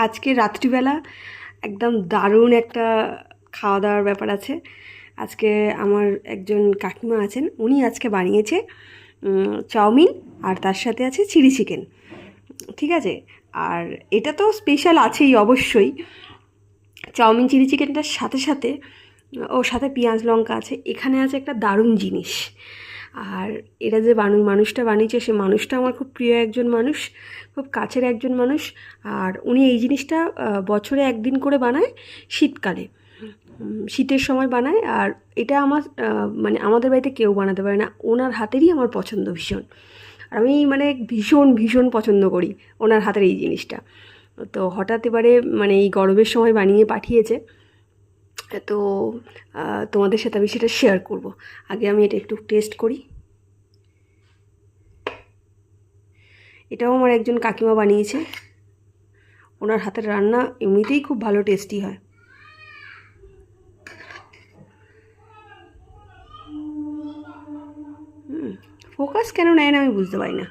আজকে রাত্রিবেলা একদম দারুণ একটা খাওয়া দাওয়ার ব্যাপার আছে। আজকে আমার একজন কাকিমা আছেন, উনি আজকে বানিয়েছে চাউমিন, আর তার সাথে আছে চিলি চিকেন। ঠিক আছে, আর এটা তো স্পেশাল আছেই অবশ্যই। চাউমিন চিলি চিকেনটার সাথে সাথে ওর সাথে পেঁয়াজ লঙ্কা আছে। এখানে আছে একটা দারুণ জিনিস। আর এটা যে মানুষটা বানিয়েছে, সে মানুষটা আমার খুব প্রিয় একজন মানুষ, খুব কাছের একজন মানুষ। আর উনি এই জিনিসটা বছরে একদিন করে বানায়, শীতকালে, শীতের সময় বানায়। আর এটা আমার মানে আমাদের বাড়িতে কেউ বানাতে পারে না, ওনার হাতেরই আমার পছন্দ ভীষণ। আর আমি মানে ভীষণ ভীষণ পছন্দ করি ওনার হাতের এই জিনিসটা। তো হঠাৎ এবারে মানে এই গরমের সময় বানিয়ে পাঠিয়েছে। তো তোমাদের সাথে আমি সেটা শেয়ার করব। আগে আমি এটা একটু টেস্ট করি। এটাও আমার একজন কাকিমা বানিয়েছে। ওনার হাতের রান্না এমনিতেই খুব ভালো, টেস্টি হয়। ফোকাস কেন নেয় না আমি বুঝতে পারি না।